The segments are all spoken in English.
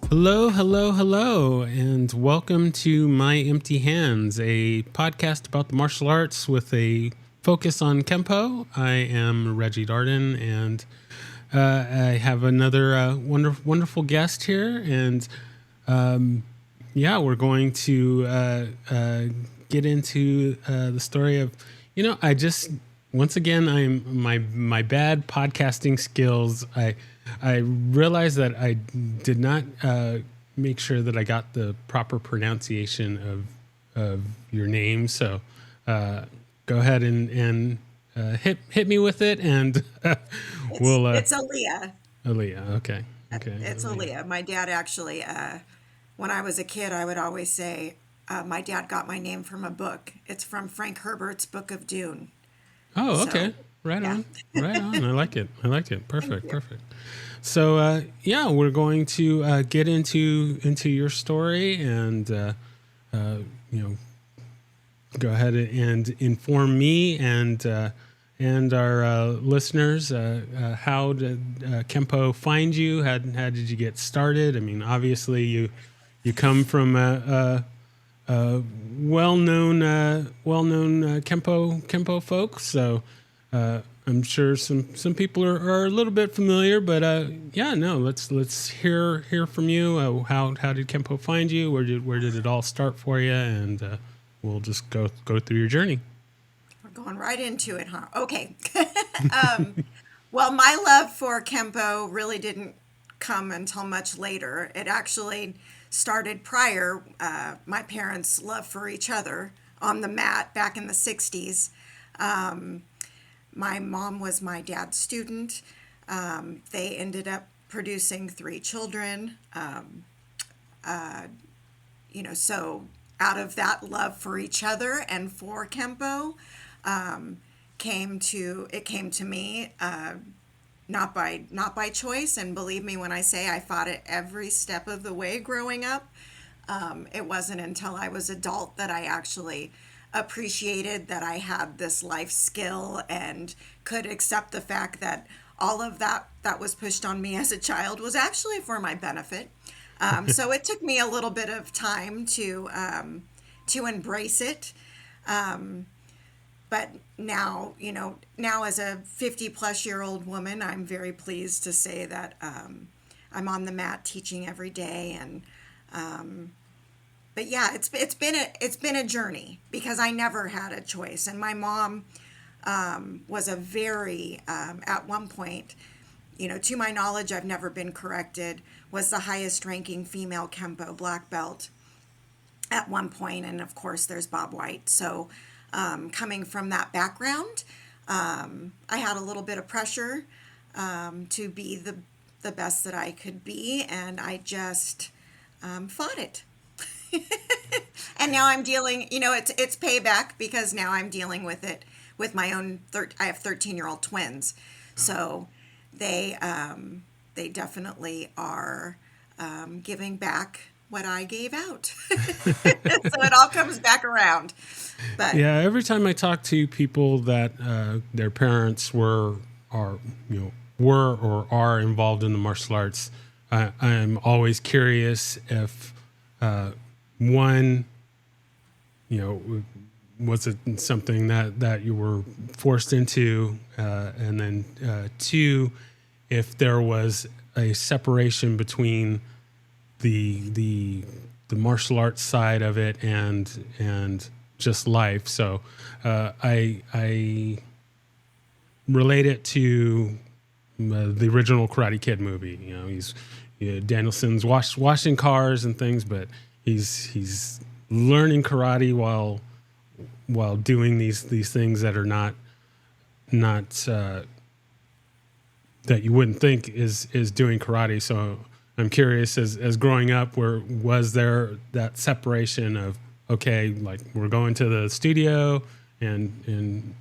Hello, hello, hello, and welcome to My Empty Hands, a podcast about the martial arts with a focus on Kempo. I am Reggie Darden, and I have another wonderful guest here, and we're going to get into the story of, I just once again I'm my bad podcasting skills. I realized that I did not make sure that I got the proper pronunciation of your name. So go ahead and hit me with it, and It's we'll it's Alia. Aaliyah. Okay, It's Aaliyah. Alia. My dad actually, when I was a kid, I would always say, my dad got my name from a book. It's from Frank Herbert's Book of Dune. Oh, So, okay. Right yeah. on. Right on. I like it. I like it. Thank Perfect. you. Perfect. So we're going to get into your story, and you know go ahead and inform me and our listeners how did Kempo find you? How did you get started? I mean, obviously you come from well-known Kempo folks. So I'm sure some people are a little bit familiar, but no, let's hear from you. How did Kempo find you? Where did it all start for you? And we'll just go through your journey. We're going right into it, huh? Okay. um, well, my love for Kempo really didn't come until much later. It actually started prior. My parents' love for each other on the mat back in the 60s. My mom was my dad's student. They ended up producing three children. So out of that love for each other and for Kempo, came to me, not by choice. And believe me when I say I fought it every step of the way growing up. It wasn't until I was adult that I actually appreciated that I had this life skill and could accept the fact that all of that was pushed on me as a child was actually for my benefit. So it took me a little bit of time to embrace it. But now, now as a 50 plus year old woman, I'm very pleased to say that I'm on the mat teaching every day. And but yeah, it's been a journey because I never had a choice. And my mom was a very at one point, to my knowledge, I've never been corrected, was the highest ranking female Kempo black belt at one point. And of course, there's Bob White. So coming from that background, I had a little bit of pressure to be the best that I could be. And I just fought it. And now I'm dealing, it's payback because now I'm dealing with it with my own, I have 13-year-old twins. So they definitely are giving back what I gave out. So it all comes back around. But Yeah, every time I talk to people that their parents were or are involved in the martial arts, I'm always curious if one, was it something that you were forced into, and then two, if there was a separation between the martial arts side of it and just life. So I relate it to the original Karate Kid movie. Danielson's washing cars and things, but he's learning karate while doing these things that are not that you wouldn't think is doing karate. So I'm curious, as growing up, was there that separation of, okay, like we're going to the studio and doing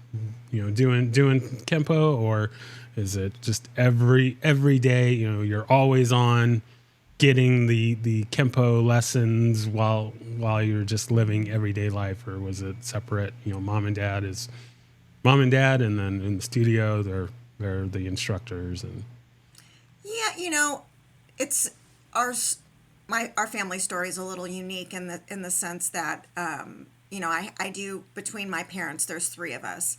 Kempo, or is it just every day, you're always on getting the Kempo lessons while you're just living everyday life? Or was it separate? Mom and dad is mom and dad, and then in the studio they're the instructors. And yeah, it's our our family story is a little unique in the sense that I do, between my parents, there's three of us.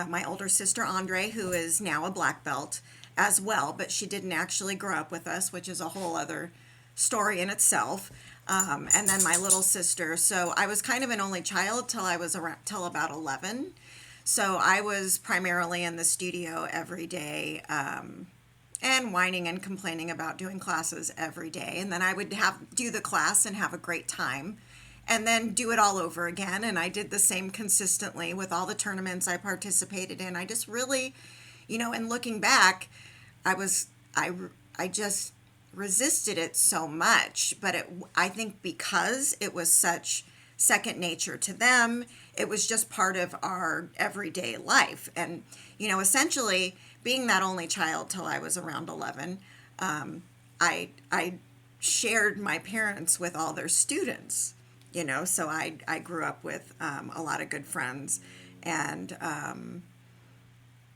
My older sister Andre, who is now a black belt as well, but she didn't actually grow up with us, which is a whole other story in itself. And then my little sister. So I was kind of an only child till I was around till about 11. So I was primarily in the studio every day, and whining and complaining about doing classes every day. And then I would do the class and have a great time and then do it all over again. And I did the same consistently with all the tournaments I participated in. I just really, and looking back, I just resisted it so much, but I think because it was such second nature to them, it was just part of our everyday life. And, essentially being that only child till I was around 11, I shared my parents with all their students, so I grew up with a lot of good friends and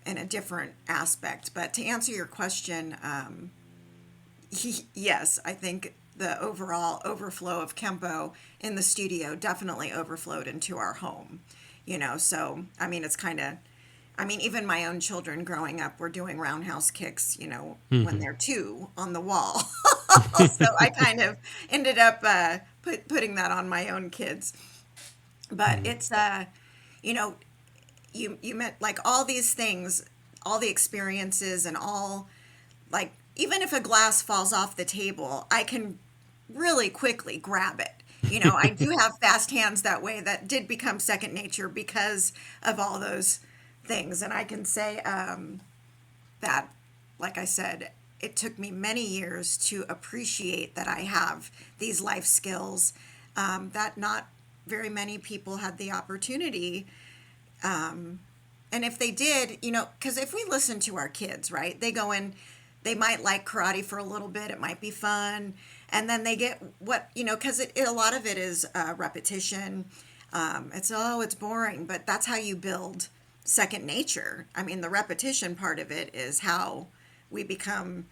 in a different aspect. But to answer your question, yes, I think the overall overflow of Kempo in the studio definitely overflowed into our home, so I mean, it's kind of, even my own children growing up were doing roundhouse kicks, when they're two on the wall. So I kind of ended up putting that on my own kids. But it's, you meant like all these things, all the experiences and all, like, even if a glass falls off the table, I can really quickly grab it. I do have fast hands that way. That did become second nature because of all those things. And I can say that, like I said, it took me many years to appreciate that I have these life skills that not very many people had the opportunity. And if they did, because if we listen to our kids, right, they go in, they might like karate for a little bit, it might be fun, and then they get what, because a lot of it is repetition. It's boring, but that's how you build second nature. I mean, the repetition part of it is how we become,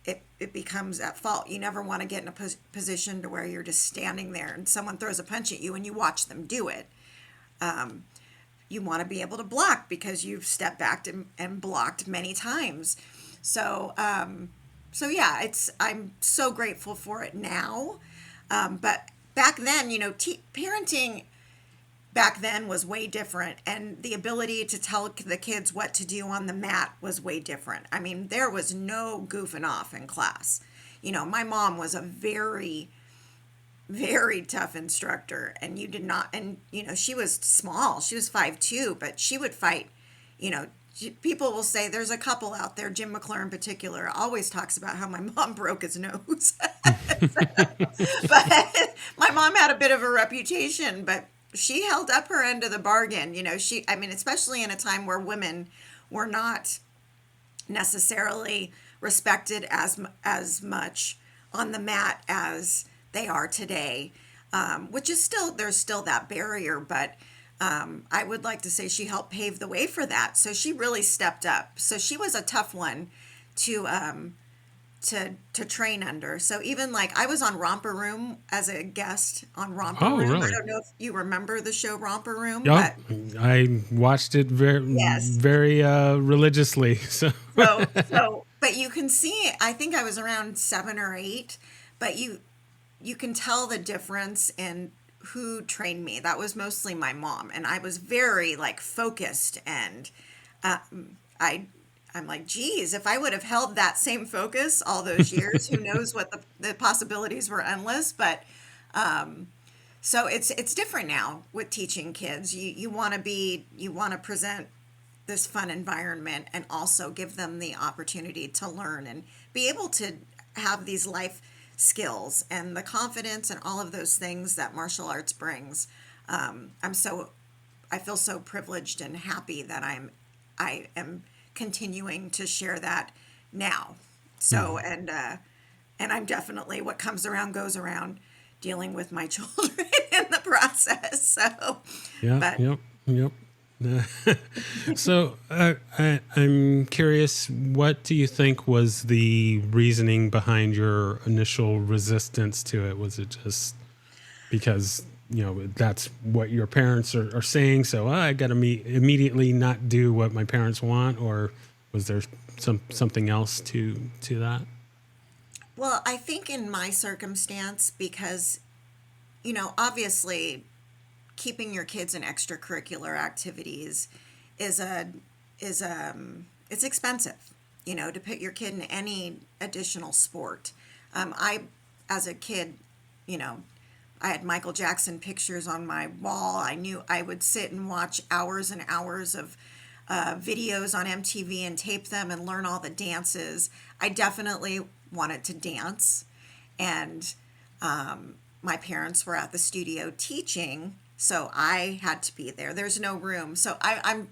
it becomes at fault. You never want to get in a position to where you're just standing there and someone throws a punch at you and you watch them do it. You want to be able to block because you've stepped back and blocked many times. So, yeah, I'm so grateful for it now. But back then, parenting back then was way different, and the ability to tell the kids what to do on the mat was way different. I mean, there was no goofing off in class. My mom was a very, very tough instructor, and you did not, and she was small, she was 5'2", but she would fight. People will say, there's a couple out there, Jim McClure in particular always talks about how my mom broke his nose. But my mom had a bit of a reputation, but she held up her end of the bargain. Especially in a time where women were not necessarily respected as much on the mat as they are today, which is there's still that barrier, but I would like to say she helped pave the way for that. So she really stepped up. So she was a tough one to train under. So even like I was on Romper Room as a guest on Romper Room. Really? I don't know if you remember the show Romper Room. Yep. But I watched it yes. very religiously. But you can see, I think I was around 7 or 8, but you can tell the difference in who trained me. That was mostly my mom, and I was very like focused, and I'm like, geez, if I would have held that same focus all those years, who knows what the possibilities were endless. But so it's different now with teaching kids. You want to present this fun environment and also give them the opportunity to learn and be able to have these life skills and the confidence and all of those things that martial arts brings. I feel so privileged and happy that I am continuing to share that now. So, and I'm definitely, what comes around goes around, dealing with my children in the process. So, Yep. So I'm curious, what do you think was the reasoning behind your initial resistance to it? Was it just because, that's what your parents are saying, so I got to immediately not do what my parents want, or was there something else to that? Well, I think in my circumstance, because, obviously keeping your kids in extracurricular activities is a is it's expensive, to put your kid in any additional sport. I, as a kid, you know, I had Michael Jackson pictures on my wall. I knew I would sit and watch hours and hours of videos on MTV and tape them and learn all the dances. I definitely wanted to dance, and my parents were at the studio teaching, so I had to be there. There's no room, so I'm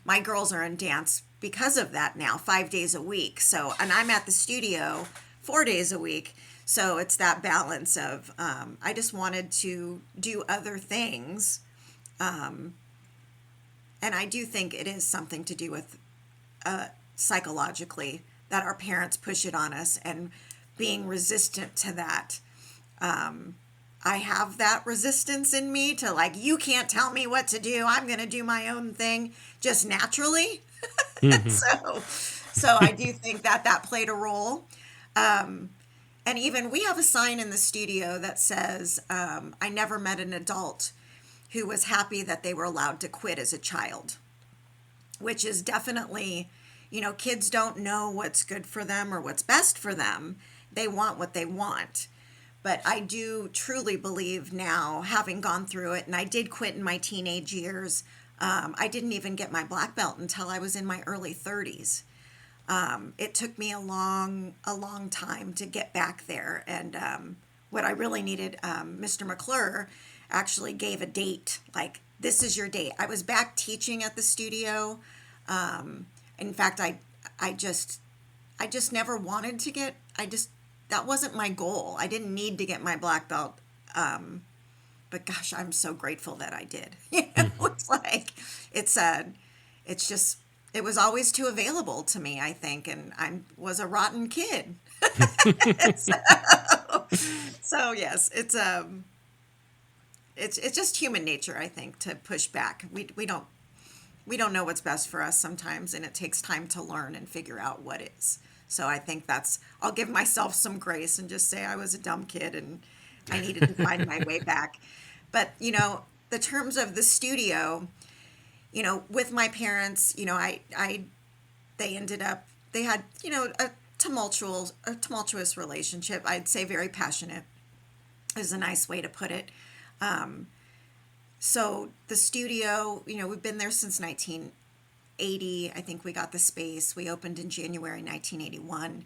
my girls are in dance because of that now, 5 days a week. So, and I'm at the studio 4 days a week. So it's that balance of I just wanted to do other things, and I do think it is something to do with psychologically that our parents push it on us and being resistant to that. I have that resistance in me to, like, you can't tell me what to do. I'm going to do my own thing just naturally. so so I do think that that played a role. And even we have a sign in the studio that says, I never met an adult who was happy that they were allowed to quit as a child, which is definitely, kids don't know what's good for them or what's best for them. They want what they want. But I do truly believe now, having gone through it, and I did quit in my teenage years. I didn't even get my black belt until I was in my early 30s. It took me a long time to get back there. And what I really needed, Mr. McClure actually gave a date, like, this is your date. I was back teaching at the studio. In fact, I just never wanted to get, that wasn't my goal. I didn't need to get my black belt. But gosh, I'm so grateful that I did. It's like, it's just, it was always too available to me, I think. And I was a rotten kid. so, so yes, it's just human nature, I think, to push back. We don't know what's best for us sometimes, and it takes time to learn and figure out what is. So I think I'll give myself some grace and just say I was a dumb kid and I needed to find my way back. But, the terms of the studio, with my parents, they had, a tumultuous relationship. I'd say very passionate is a nice way to put it. So the studio, we've been there since 1980. I think we got the space. We opened in January 1981.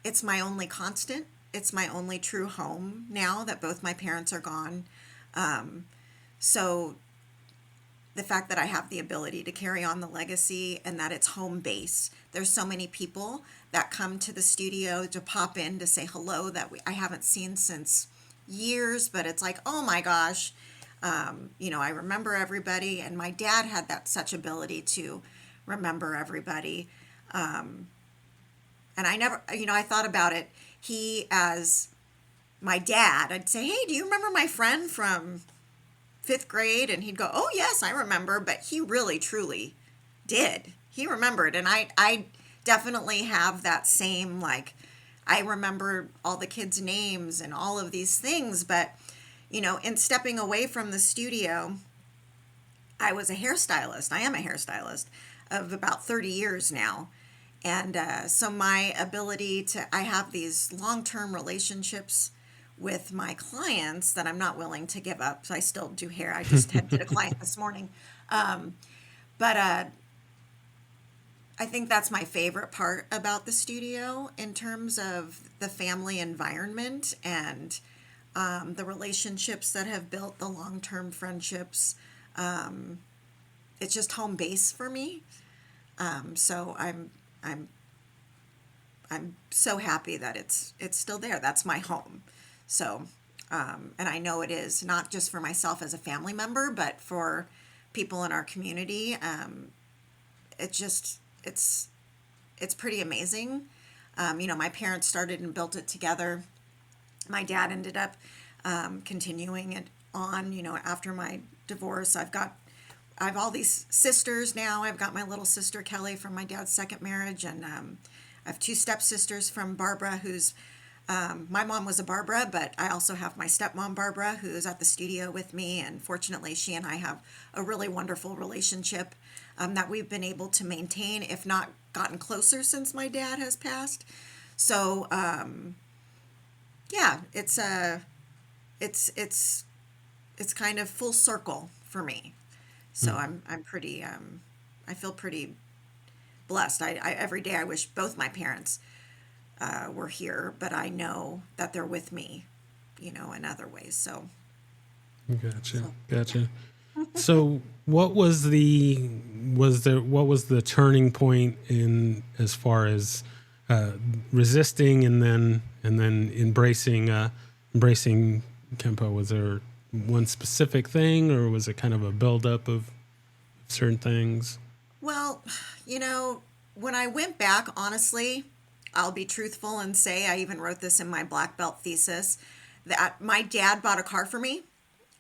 It's my only constant. It's my only true home now that both my parents are gone. So the fact that I have the ability to carry on the legacy and that it's home base. There's so many people that come to the studio to pop in to say hello that I haven't seen since years, but it's like, oh my gosh, I remember everybody, and my dad had that such ability to remember everybody. And I never, I thought about it. He, as my dad, I'd say, hey, do you remember my friend from 5th grade? And he'd go, oh, yes, I remember. But he really, truly did. He remembered. And I definitely have that same, like, I remember all the kids' names and all of these things. But, in stepping away from the studio, I was a hairstylist. I am a hairstylist of about 30 years now. And so my ability I have these long-term relationships with my clients that I'm not willing to give up. So I still do hair. I just had did a client this morning. But I think that's my favorite part about the studio in terms of the family environment and the relationships that have built, the long-term friendships. It's just home base for me. So I'm so happy that it's still there. That's my home. So, and I know it is not just for myself as a family member, but for people in our community. It just it's pretty amazing. My parents started and built it together. My dad ended up continuing it on. After my divorce, I have all these sisters now. I've got my little sister Kelly from my dad's second marriage, and I have two stepsisters from Barbara, who's my mom was a Barbara, but I also have my stepmom Barbara, who's at the studio with me, and fortunately, she and I have a really wonderful relationship that we've been able to maintain, if not gotten closer since my dad has passed. So, yeah, it's kind of full circle for me. So I'm pretty I feel pretty blessed. I every day I wish both my parents were here, but I know that they're with me, in other ways. So Gotcha. So what was the turning point in as far as resisting and then embracing Kempo? Was there one specific thing, or was it kind of a buildup of certain things? Well, when I went back, honestly, I'll be truthful and say I even wrote this in my black belt thesis that my dad bought a car for me,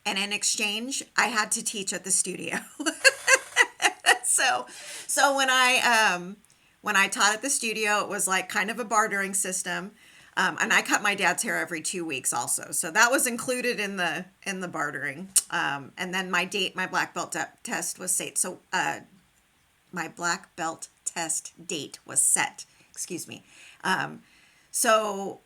and in exchange, I had to teach at the studio. So when I taught at the studio, it was like kind of a bartering system. And I cut my dad's hair every 2 weeks also. So that was included in the bartering. And then my black belt test was set. So my black belt test date was set. Excuse me. So,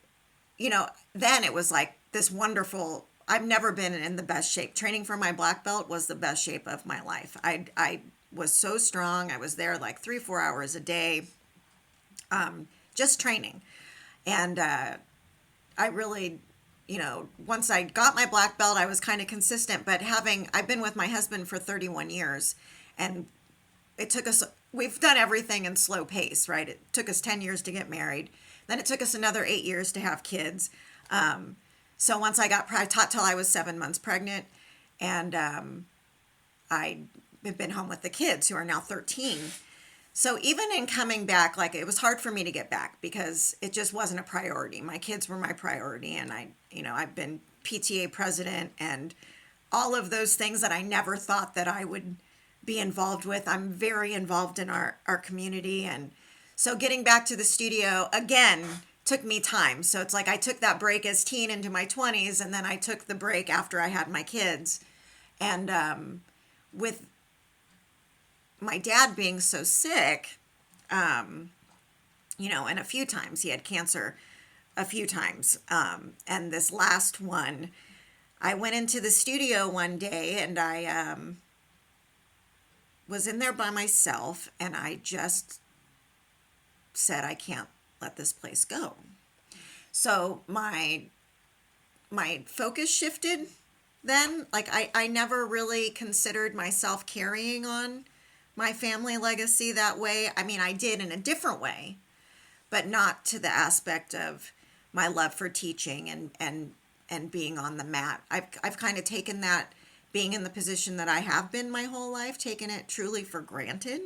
then it was like this wonderful, I've never been in the best shape. Training for my black belt was the best shape of my life. I was so strong. I was there like 3-4 hours a day, just training. And I really, once I got my black belt, I was kind of consistent. But I've been with my husband for 31 years, and we've done everything in slow pace, right? It took us 10 years to get married. Then it took us another 8 years to have kids. So once I taught till I was 7 months pregnant, and I've been home with the kids, who are now 13. So even in coming back, like, it was hard for me to get back because it just wasn't a priority. My kids were my priority, and I've been PTA president and all of those things that I never thought that I would be involved with. I'm very involved in our community, and so getting back to the studio again took me time. So it's like I took that break as teen into my 20s, and then I took the break after I had my kids. And with my dad being so sick, and a few times he had cancer, a few times. And this last one, I went into the studio one day, and I was in there by myself, and I just said, I can't let this place go. So my focus shifted then. Like, I never really considered myself carrying on my family legacy that way. I mean, I did in a different way, but not to the aspect of my love for teaching and being on the mat. I've kind of taken that, being in the position that I have been my whole life, taken it truly for granted.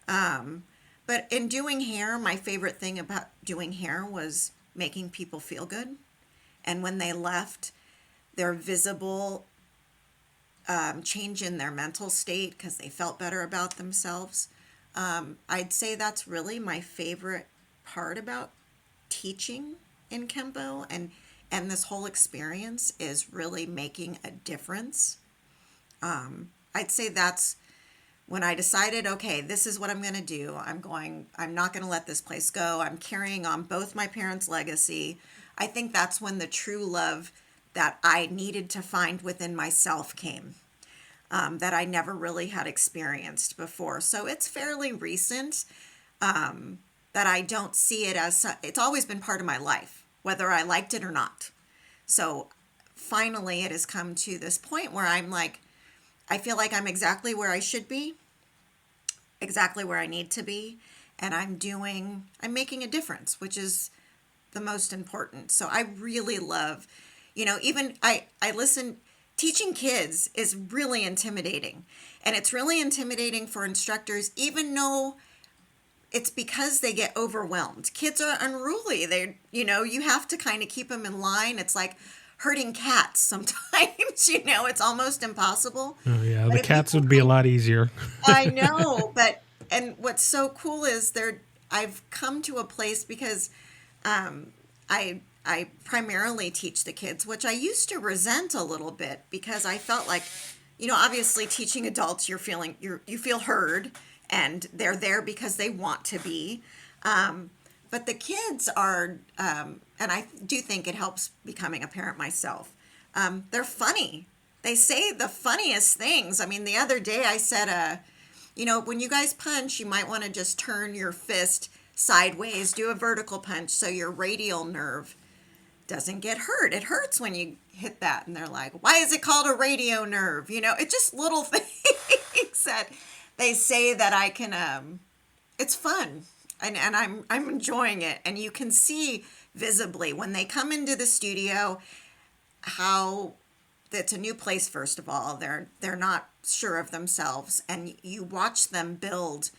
But in doing hair, my favorite thing about doing hair was making people feel good. And when they left, their visible change in their mental state because they felt better about themselves. I'd say that's really my favorite part about teaching in Kempo, and this whole experience is really making a difference. I'd say that's when I decided, okay, this is what I'm going to do. I'm not going to let this place go. I'm carrying on both my parents' legacy. I think that's when the true love that I needed to find within myself came, that I never really had experienced before. So it's fairly recent, that I don't see it as, it's always been part of my life, whether I liked it or not. So finally it has come to this point where I'm like, I feel like I'm exactly where I should be, exactly where I need to be, and I'm making a difference, which is the most important. So I really love, even I listen teaching kids is really intimidating. And it's really intimidating for instructors, even though it's because they get overwhelmed. Kids are unruly. You have to kind of keep them in line. It's like herding cats sometimes, it's almost impossible. Oh yeah, But the if you cats can would be a lot easier. I know, and what's so cool is I've come to a place because I primarily teach the kids, which I used to resent a little bit because I felt like, obviously teaching adults, you feel heard and they're there because they want to be. But the kids are, and I do think it helps becoming a parent myself. They're funny. They say the funniest things. I mean, the other day I said, when you guys punch, you might want to just turn your fist sideways, do a vertical punch so your radial nerve doesn't get hurt. It hurts when you hit that. And they're like, why is it called a radio nerve? It's just little things that they say that I can, it's fun. And I'm enjoying it. And you can see visibly when they come into the studio how it's a new place. First of all, they're not sure of themselves, and you watch them build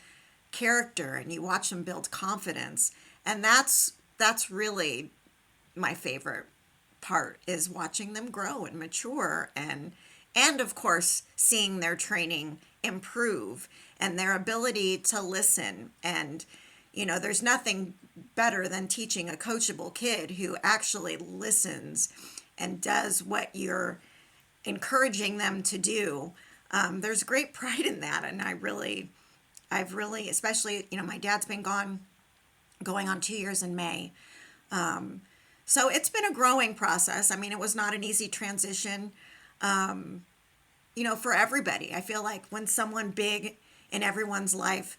character and you watch them build confidence, and that's really my favorite part, is watching them grow and mature, and of course seeing their training improve and their ability to listen. And there's nothing better than teaching a coachable kid who actually listens and does what you're encouraging them to do. There's great pride in that. And I've really, especially, my dad's been going on 2 years in May. So it's been a growing process. I mean, it was not an easy transition, for everybody. I feel like when someone big in everyone's life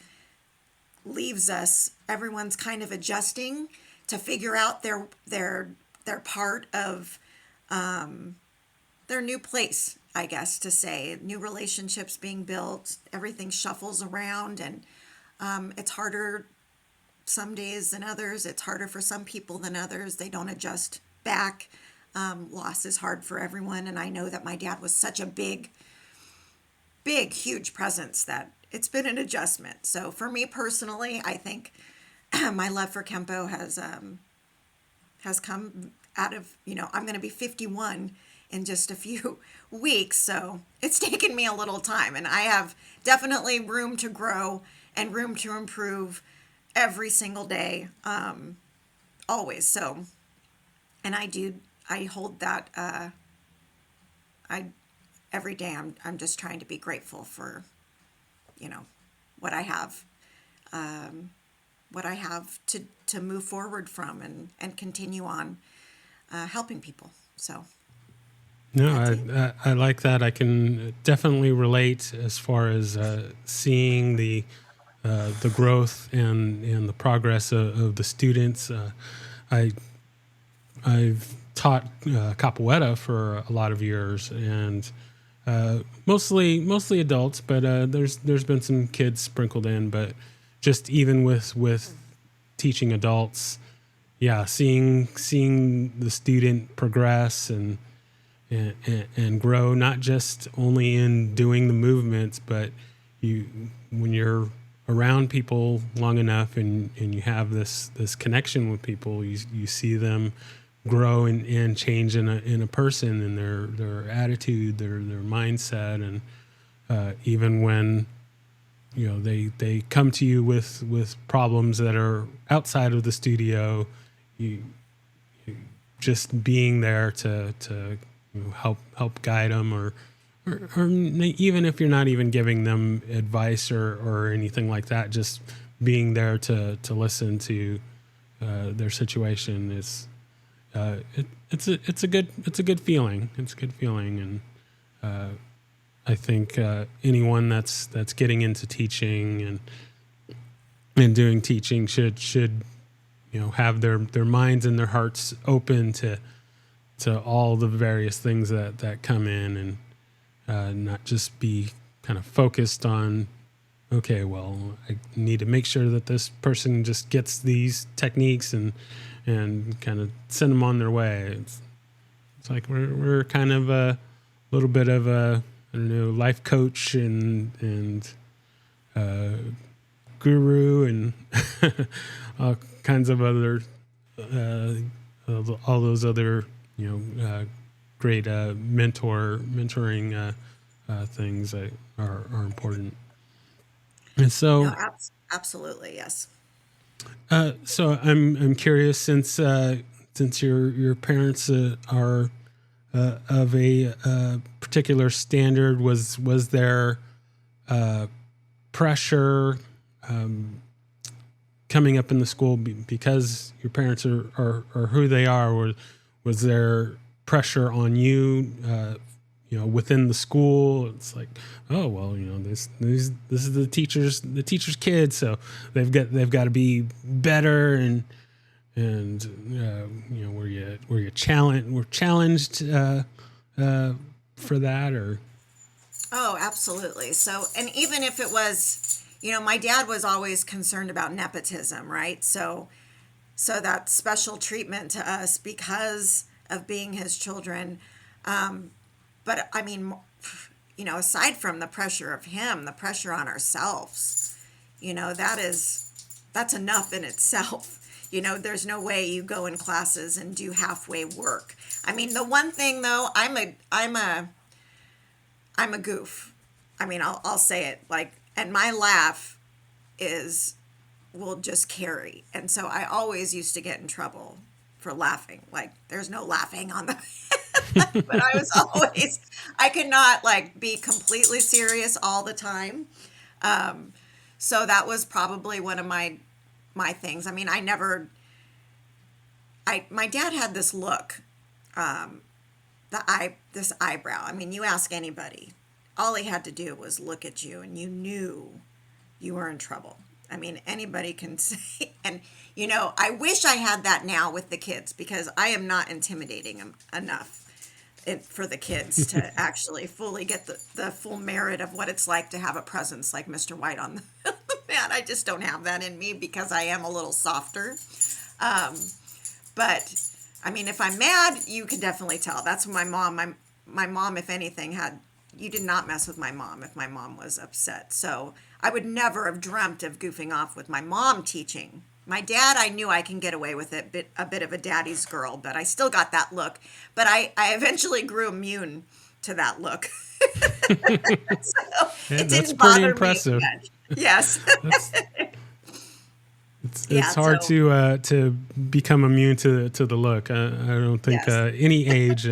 leaves us, everyone's kind of adjusting to figure out their part of their new place, I guess to say. New relationships being built, everything shuffles around, and it's harder some days than others. It's harder for some people than others. They don't adjust back. Loss is hard for everyone, and I know that my dad was such a big, huge presence that it's been an adjustment. So for me personally, I think my love for Kempo has come out of, I'm going to be 51 in just a few weeks. So it's taken me a little time, and I have definitely room to grow and room to improve every single day, always. So, and I hold that, every day I'm just trying to be grateful for, what I have, to move forward from and continue on, helping people. So. No, I like that. I can definitely relate as far as seeing the growth and the progress of the students. I've taught capoeira for a lot of years, and mostly adults, but there's been some kids sprinkled in. But just even with teaching adults, yeah, seeing the student progress and grow, not just only in doing the movements, but when you're around people long enough and you have this connection with people, you see them grow and change in a person, and their attitude, their mindset, and even when they come to you with problems that are outside of the studio, you just being there to help guide them, or even if you're not even giving them advice or anything like that, just being there to listen to their situation is it's a good feeling. It's a good feeling, and I think anyone that's getting into teaching and doing teaching should have their minds and their hearts open to all the various things that come in, and not just be kind of focused on, okay, well, I need to make sure that this person just gets these techniques and kind of send them on their way. It's like we're kind of little bit of a, I don't know, life coach and guru and all kinds of other uh, all those other great mentoring things that are important. And No, so absolutely, yes. so I'm curious, since your parents are of a particular standard, was there pressure coming up in the school because your parents are who they are? Was there pressure on you, within the school? It's like, oh well, this is the teacher's kid, so they've got to be better, and were challenged for that, or Oh, absolutely. So, and even if it was, my dad was always concerned about nepotism, right? So that special treatment to us because of being his children. But I mean, aside from the pressure of him, the pressure on ourselves, that's enough in itself. There's no way you go in classes and do halfway work. I mean, the one thing though, I'm a goof. I mean, I'll say it like, and my laugh is will just carry. And so I always used to get in trouble for laughing. Like there's no laughing on the but I could not like be completely serious all the time. So that was probably one of my things. I mean, my dad had this look, this eyebrow. I mean, you ask anybody, all he had to do was look at you and you knew you were in trouble. I mean, anybody can say, and I wish I had that now with the kids because I am not intimidating them enough for the kids to actually fully get the full merit of what it's like to have a presence like Mr. White on the mat. I just don't have that in me because I am a little softer. But I mean, if I'm mad, you can definitely tell. That's my mom. My mom, if anything, you did not mess with my mom if my mom was upset. So I would never have dreamt of goofing off with my mom teaching. My dad, I knew I can get away with it, a bit of a daddy's girl, but I still got that look. But I eventually grew immune to that look. So yeah, it that's didn't pretty bother me impressive. much. Yes. That's it's Yeah. hard So, to become immune to the look. I don't think yes. any age.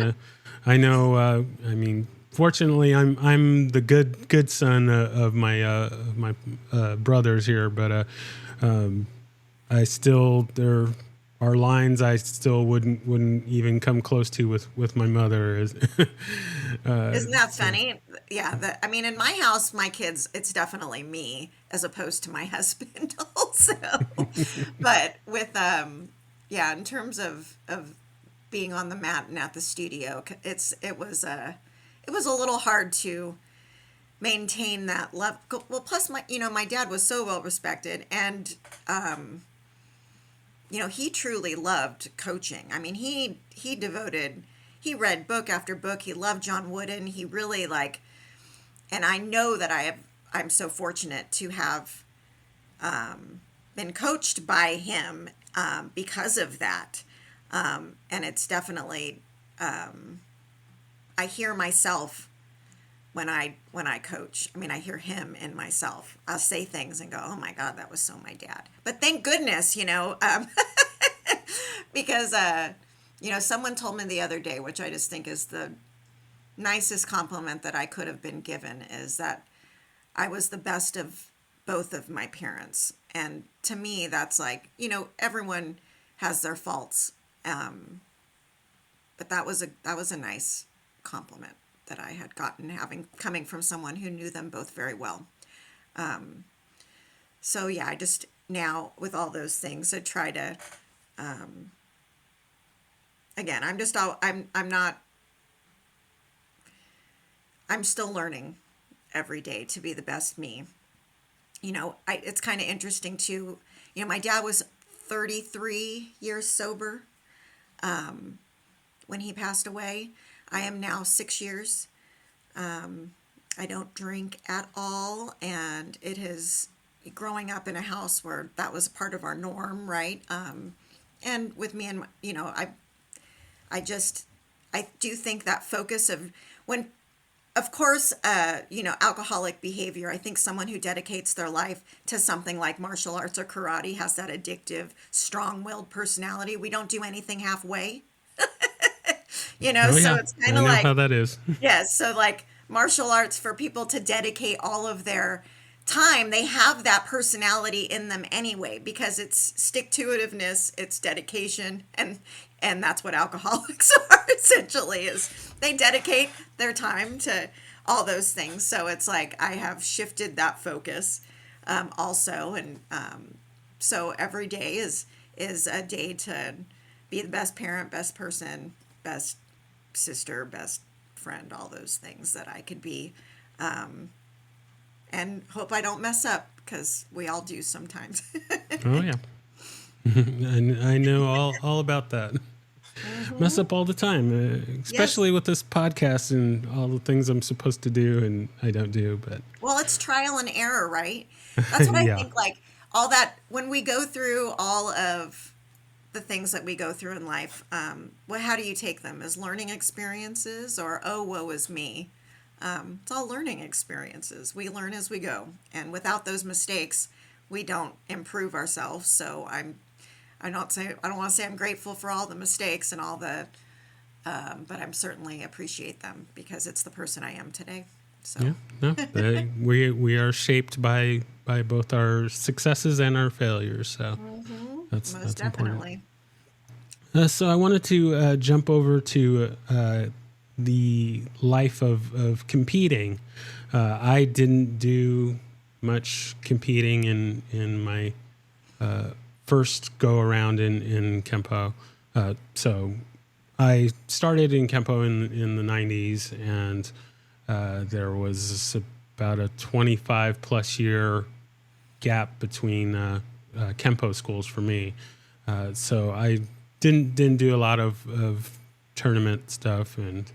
I know. I mean, fortunately, I'm the good son of my brothers here, but I still there are lines I still wouldn't even come close to with my mother. Isn't that So funny? Yeah, I mean, in my house, my kids, it's definitely me as opposed to my husband also. But with yeah, in terms of being on the mat and at the studio, it was a little hard to maintain that level. Well, plus my dad was so well respected, and he truly loved coaching. I mean, he read book after book. He loved John Wooden. He really and I know that I'm so fortunate to have been coached by him because of that. And it's definitely, I hear myself when I coach. I mean, I hear him in myself. I'll say things and go, "Oh my God, that was so my dad." But thank goodness, because someone told me the other day, which I just think is the nicest compliment that I could have been given, is that I was the best of both of my parents. And to me, that's like, everyone has their faults. But that was a nice compliment that I had gotten coming from someone who knew them both very well. So yeah, I just now with all those things, I try to again, I'm still learning every day to be the best me. It's kind of interesting too. My dad was 33 years sober when he passed away. I am now 6 years. I don't drink at all, and it has growing up in a house where that was part of our norm, right? And with me and I just I do think that focus of when of course, alcoholic behavior. I think someone who dedicates their life to something like martial arts or karate has that addictive, strong-willed personality. We don't do anything halfway, Oh so yeah, it's kind I of know like, how that is. yes, so like martial arts for people to dedicate all of their time, they have that personality in them anyway because it's stick-to-itiveness, it's dedication, and that's what alcoholics are essentially is they dedicate their time to all those things. So it's like I have shifted that focus also, and so every day is a day to be the best parent, best person, best sister, best friend, all those things that I could be, and hope I don't mess up because we all do sometimes. Oh yeah, I know all about that. Mess Hmm. up all the time, Yes. especially with this podcast and all the things I'm supposed to do and I don't do. But Well, it's trial and error, right? That's what I yeah, think. Like all that, when we go through all of the things that we go through in life, how do you take them? As learning experiences or, oh, woe is me? It's all learning experiences. We learn as we go. And without those mistakes, we don't improve ourselves. So I don't want to say I'm grateful for all the mistakes and all the, but I'm certainly appreciate them because it's the person I am today. yeah, So. no, we are shaped by both our successes and our failures. So Hmm. Most that's important. definitely. So I wanted to jump over to the life of competing. I didn't do much competing in my first go around in Kempo. So I started in Kempo in the 90s, and there was about a 25 plus year gap between Kempo schools for me. So I didn't do a lot of tournament stuff, and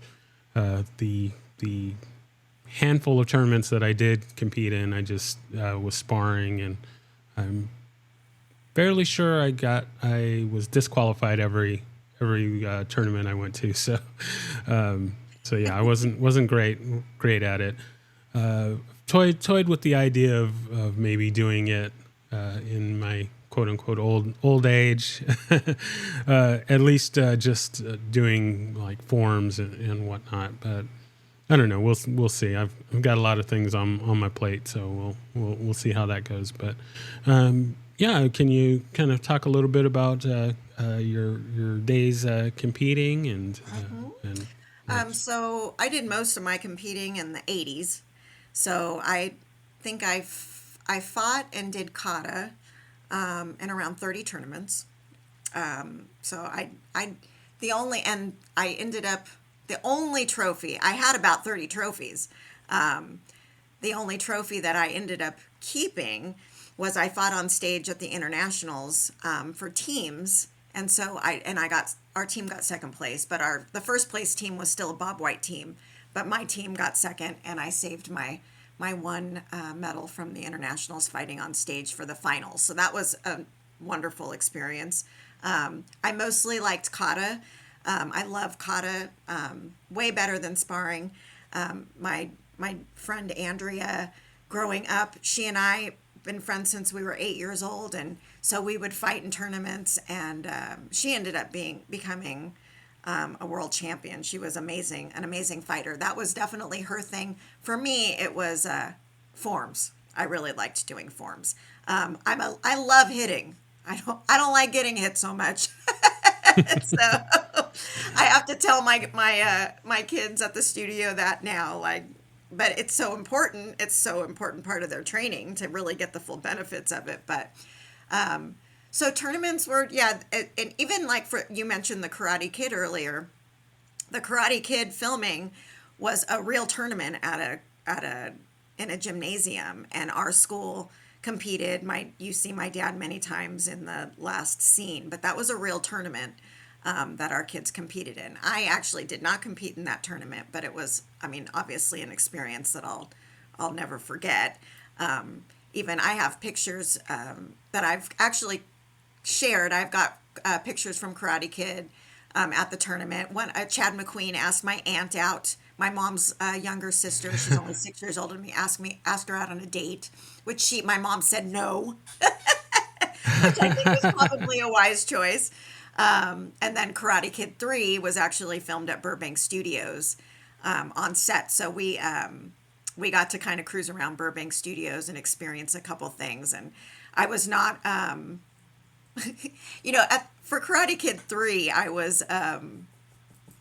the handful of tournaments that I did compete in, I just was sparring, and I'm fairly sure I was disqualified every tournament I went to. So so yeah, I wasn't great at it. Toyed with the idea of maybe doing it in my quote unquote old age, at least just doing like forms and whatnot. But I don't know. We'll see. I've got a lot of things on my plate, so we'll see how that goes. But yeah, can you kind of talk a little bit about your days competing Hmm. and yeah. So I did most of my competing in the 80s. So I think I fought and did kata in around 30 tournaments. So I the only and I ended up the only trophy I had about 30 trophies. The only trophy that I ended up keeping was I fought on stage at the internationals for teams, and so I got our team got second place, but our the first place team was still a Bob White team, but my team got second, and I saved my one medal from the internationals fighting on stage for the finals. So that was a wonderful experience. I mostly liked kata. I love kata way better than sparring. My friend Andrea, growing up, she and I been friends since we were 8 years old, and so we would fight in tournaments. And she ended up becoming a world champion. She was amazing, an amazing fighter. That was definitely her thing. For me, it was forms. I really liked doing forms. I love hitting. I don't like getting hit so much. So I have to tell my kids at the studio that now, like, but it's so important. It's so important part of their training to really get the full benefits of it. But so tournaments were, yeah, and even like for you mentioned the Karate Kid earlier. The Karate Kid filming was a real tournament at a in a gymnasium, and our school competed. You see my dad many times in the last scene, but that was a real tournament. that our kids competed in. I actually did not compete in that tournament, but it was, I mean, obviously an experience that I'll never forget. Even I have pictures that I've actually shared. I've got pictures from Karate Kid at the tournament. When Chad McQueen asked my aunt out, my mom's younger sister, she's only 6 years older than me, asked her out on a date, which my mom said no, which I think was probably a wise choice. And then Karate Kid 3 was actually filmed at Burbank Studios on set. So we got to kind of cruise around Burbank Studios and experience a couple things. And I was not, for Karate Kid 3, I was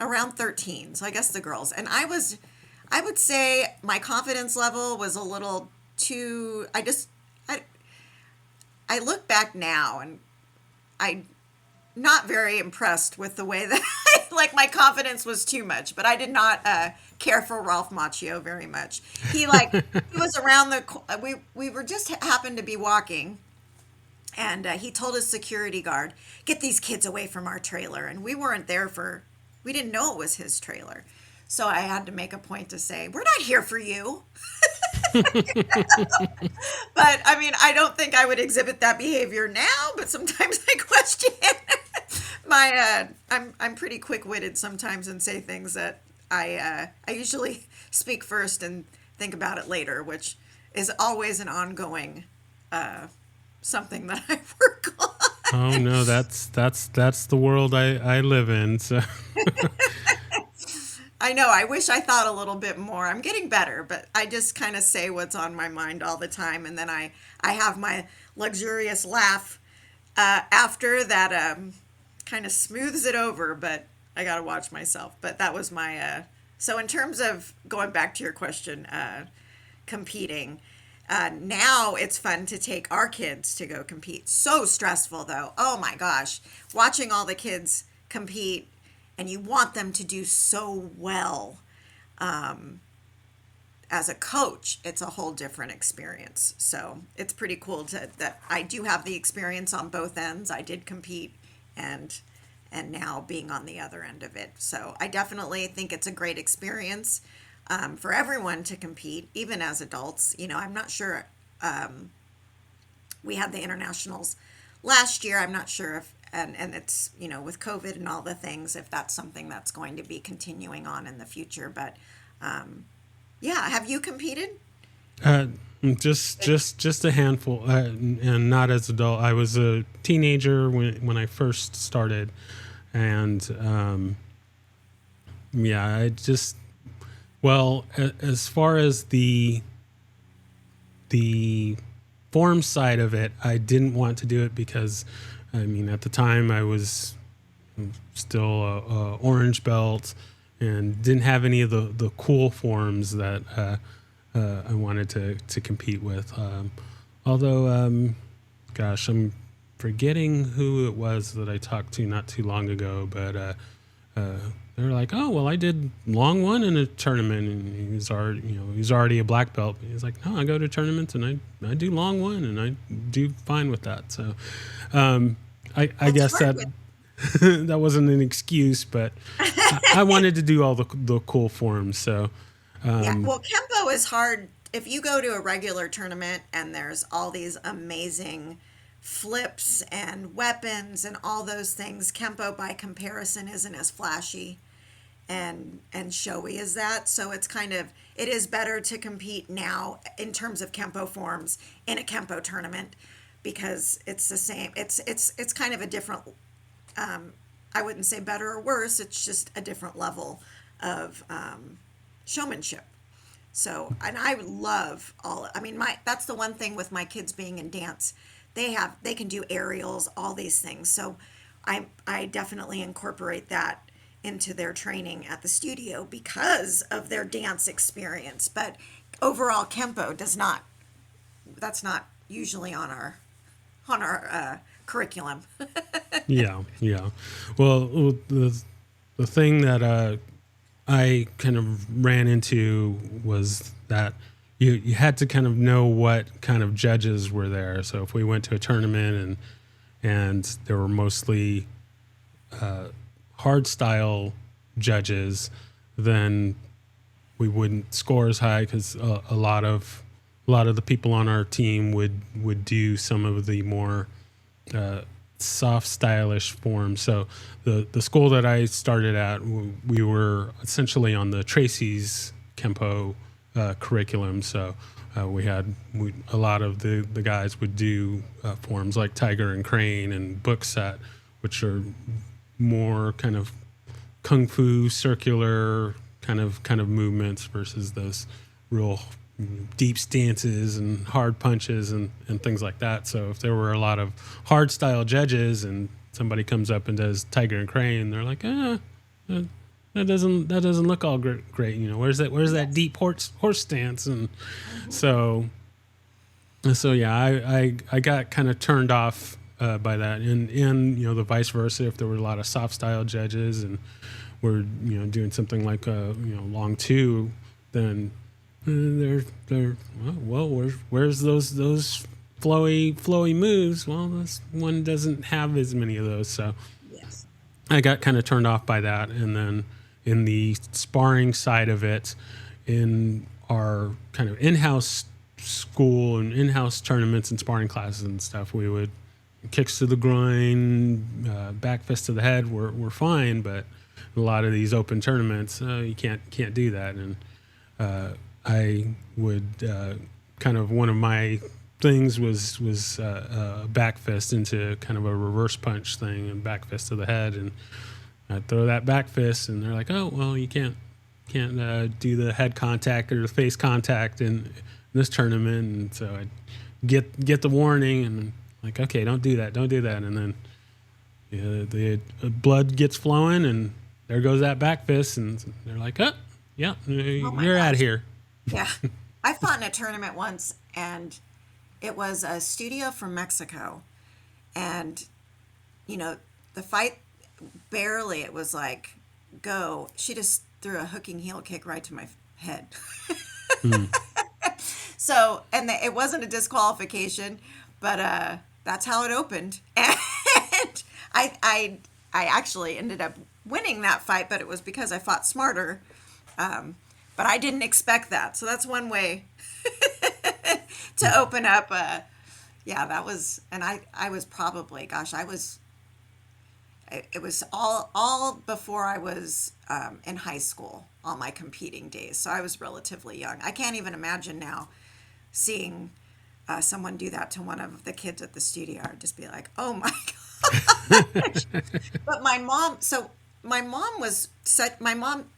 around 13. So I guess the girls. And I would say my confidence level was a little too, I look back now and I'm not very impressed with the way that like my confidence was too much, but I did not care for Ralph Macchio very much. He was around we were just happened to be walking, and he told his security guard, "Get these kids away from our trailer." And we didn't know it was his trailer. So I had to make a point to say, "We're not here for you." But I mean, I don't think I would exhibit that behavior now, but sometimes I question I'm pretty quick-witted sometimes and say things that I usually speak first and think about it later, which is always an ongoing something that I work on. Oh no, that's the world I live in. So I know. I wish I thought a little bit more. I'm getting better, but I just kind of say what's on my mind all the time, and then I have my luxurious laugh after that kind of smooths it over. But I got to watch myself. But that was my. So in terms of going back to your question, competing. Now it's fun to take our kids to go compete. So stressful though. Oh my gosh. Watching all the kids compete, and you want them to do so well. As a coach, it's a whole different experience. So it's pretty cool that I do have the experience on both ends. I did compete and now being on the other end of it. So I definitely think it's a great experience for everyone to compete, even as adults. I'm not sure. We had the internationals last year. I'm not sure if, and it's, with COVID and all the things, if that's something that's going to be continuing on in the future. But yeah, have you competed? Just a handful, and not as adult. I was a teenager when I first started, and yeah, as far as the form side of it, I didn't want to do it because, I mean, at the time I was still a orange belt and didn't have any of the cool forms that I wanted to compete with. Although, gosh, I'm forgetting who it was that I talked to not too long ago, but they were like, "Oh, well, I did long one in a tournament, and he's already a black belt." He's like, "No, I go to tournaments and I do long one, and I do fine with that." So, I guess that that wasn't an excuse, but I wanted to do all the cool forms. So, yeah, well, Kempo is hard. If you go to a regular tournament and there's all these amazing flips and weapons and all those things, Kempo by comparison isn't as flashy and showy as that. So it is better to compete now in terms of Kempo forms in a Kempo tournament, because it's the same. It's kind of a different, I wouldn't say better or worse, it's just a different level of showmanship. So, and I love that's the one thing with my kids being in dance. They can do aerials, all these things. So I definitely incorporate that into their training at the studio because of their dance experience. But overall, Kempo that's not usually on our curriculum. yeah. Well, the thing that I kind of ran into was that you had to kind of know what kind of judges were there. So if we went to a tournament and there were mostly hard style judges, then we wouldn't score as high, because a lot of the people on our team would do some of the more soft, stylish forms. So the school that I started at, we were essentially on the Tracy's Kempo curriculum. So a lot of the guys would do forms like Tiger and Crane and Book Set, which are more kind of kung fu circular kind of movements versus those real deep stances and hard punches and things like that. So if there were a lot of hard style judges and somebody comes up and does Tiger and Crane, they're like, that doesn't look all great. Where's that deep horse stance? And so yeah, I got kind of turned off by that, and the vice versa. If there were a lot of soft style judges and we're doing something like long two, then where's those flowy moves? Well, this one doesn't have as many of those, so Yes. I got kind of turned off by that. And then in the sparring side of it, in our kind of in-house school and in-house tournaments and sparring classes and stuff, we would kicks to the groin, back fist to the head were fine, but a lot of these open tournaments, you can't do that. And I would kind of, one of my things was back fist into kind of a reverse punch thing, and back fist to the head, and I'd throw that back fist, and they're like, oh well, you can't do the head contact or the face contact in this tournament. And so I'd get the warning, and like, okay, don't do that, and then the blood gets flowing, and there goes that back fist, and they're like, oh yeah, you're out of here. Yeah. I fought in a tournament once, and it was a studio from Mexico. And, the fight, barely, it was like, go. She just threw a hooking heel kick right to my head. So, and it wasn't a disqualification, but that's how it opened. And I actually ended up winning that fight, but it was because I fought smarter. But I didn't expect that. So that's one way to open up. That was, and I was probably, it was all before I was in high school, all my competing days. So I was relatively young. I can't even imagine now seeing someone do that to one of the kids at the studio. I'd just be like, oh my gosh. But my mom,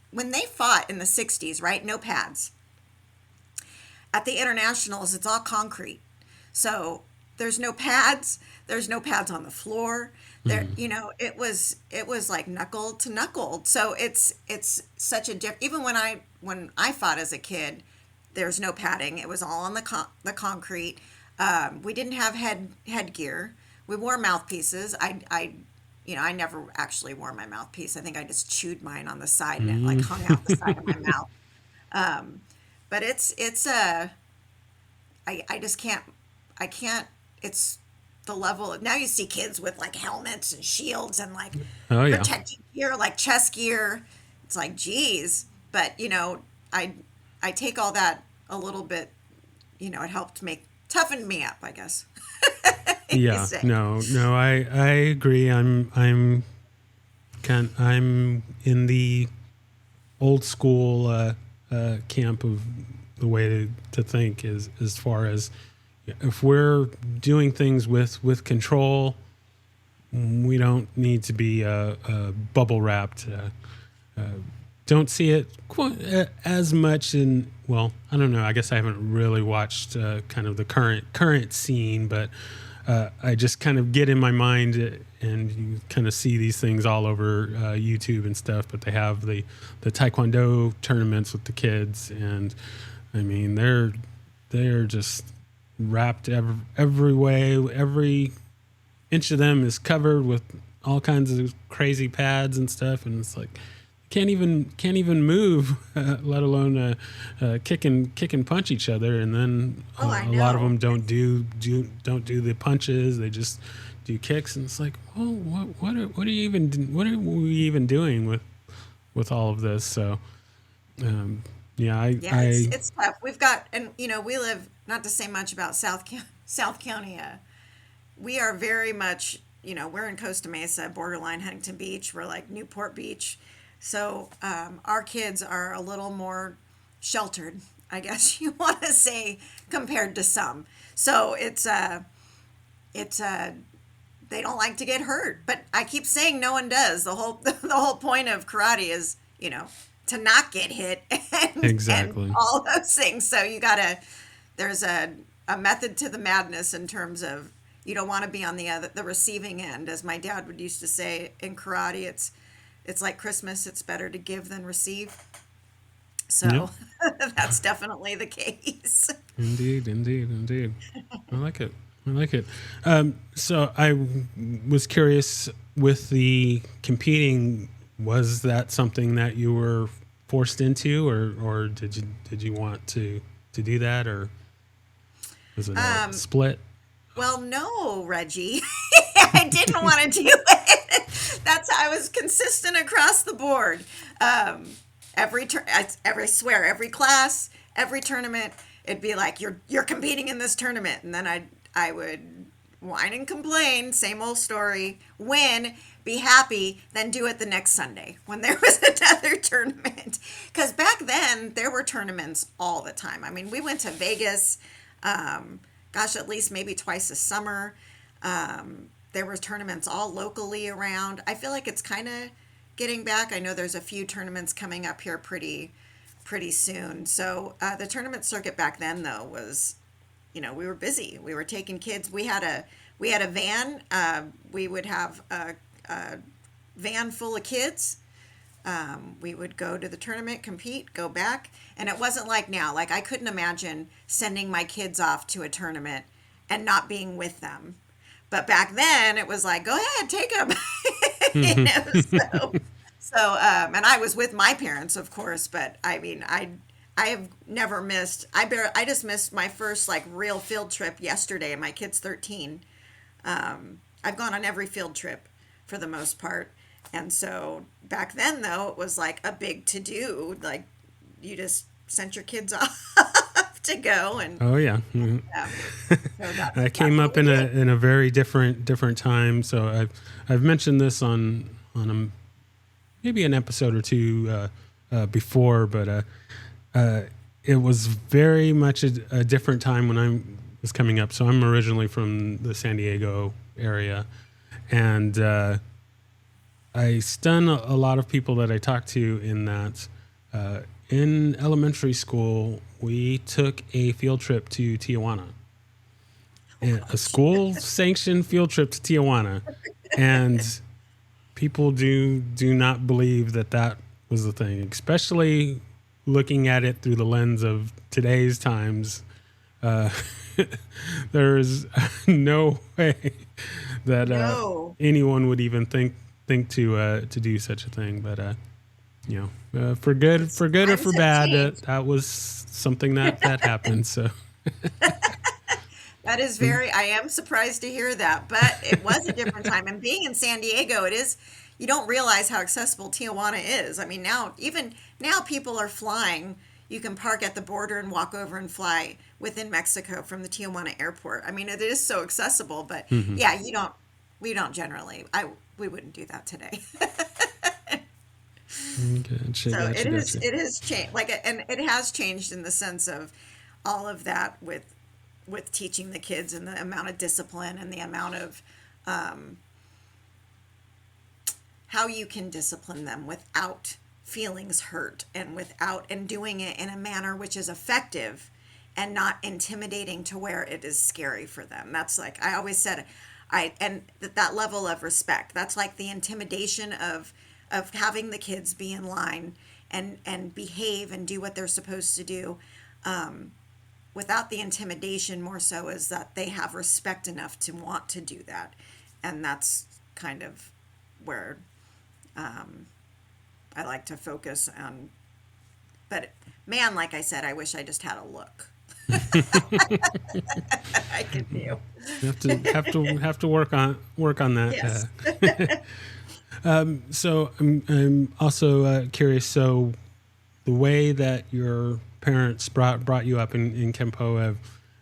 when they fought in the 60s, right? No pads. At the internationals, it's all concrete. So there's no pads. There's no pads on the floor. There, it was like knuckle to knuckle. So it's such a different. Even when I fought as a kid, there's no padding. It was all on the concrete. We didn't have headgear. We wore mouthpieces. I never actually wore my mouthpiece. I think I just chewed mine on the side and it like hung out the side of my mouth. But I just can't, it's the level. Now you see kids with like helmets and shields and like protective gear, like chest gear. It's like, geez. But, I take all that a little bit, it helped toughened me up, I guess. Yeah, no, I agree. I'm in the old school camp of the way to think, is as far as if we're doing things with control, we don't need to be bubble wrapped. Don't see it quite as much in, well, I don't know. I guess I haven't really watched kind of the current scene, but I just kind of get in my mind, and you kind of see these things all over YouTube and stuff. But they have the Taekwondo tournaments with the kids, and I mean they're just wrapped every way. Every inch of them is covered with all kinds of crazy pads and stuff, and it's like can't even move, let alone kick and punch each other. And then a lot of them don't do the punches. They just do kicks, and it's like, well, what are we even doing with all of this? So, um, yeah, Yeah, I it's tough. We've got, and we live, not to say much about South County. We are very much, we're in Costa Mesa, borderline Huntington Beach. We're like Newport Beach. So our kids are a little more sheltered, I guess you want to say, compared to some. So it's they don't like to get hurt, but I keep saying no one does. The whole point of karate is, to not get hit and exactly. all those things. So there's a method to the madness in terms of you don't want to be on the receiving end, as my dad would used to say in karate. It's like Christmas. It's better to give than receive. Yep. So that's definitely the case. Indeed, indeed, indeed. I like it. I like it. So was curious with the competing. Was that something that you were forced into, or did you want to do that, or was it a Um, split? well, no, Reggie, I didn't want to do it. I was consistent across the board. I swear, every class, every tournament, it'd be like you're competing in this tournament, and then I would whine and complain, same old story. Win, be happy, then do it the next Sunday when there was another tournament. Because back then there were tournaments all the time. I mean, we went to Vegas, gosh, at least maybe twice a summer. There were tournaments all locally around. I feel like it's kind of getting back. I know there's a few tournaments coming up here pretty soon. So the tournament circuit back then, though, was, we were busy. We were taking kids. We had a van. We would have a van full of kids. We would go to the tournament, compete, go back, and it wasn't like now. Like, I couldn't imagine sending my kids off to a tournament and not being with them. But back then, it was like, go ahead, take them. And I was with my parents, of course. But I mean, I have never missed. I just missed my first like real field trip yesterday. And my kid's 13. I've gone on every field trip for the most part. And so back then, though, it was like a big to do. Like, you just sent your kids off to go, and Oh yeah. um, so I that's came what up we in did. a very different time. So I've mentioned this on maybe an episode or two before, but it was very much a different time when I was coming up. So I'm originally from the San Diego area, and I stun a lot of people that I talk to in that in elementary school, we took a field trip to Tijuana, and a school sanctioned field trip to Tijuana. And people do not believe that was the thing, especially looking at it through the lens of today's times. Uh, there is no way that No. anyone would even think to do such a thing. But for good or Times for have bad, changed. that was something that happened. So That is very, I am surprised to hear that, but it was a different time. And being in San Diego, you don't realize how accessible Tijuana is. I mean, even now people are flying. You can park at the border and walk over and fly within Mexico from the Tijuana airport. I mean, it is so accessible, but yeah, we don't generally, we wouldn't do that today. gotcha, So gotcha, gotcha. it has changed, and it has changed in the sense of all of that with teaching the kids and the amount of discipline and the amount of how you can discipline them without feelings hurt and doing it in a manner which is effective and not intimidating to where it is scary for them. That's like I always said, that level of respect. That's like the intimidation of having the kids be in line and behave and do what they're supposed to do. Without the intimidation, more so is that they have respect enough to want to do that, and that's kind of where I like to focus on. But man, like I said, I wish I just had a look. I can feel. Have to work on that. Yes. So I'm also curious. So the way that your parents brought you up in Kempo,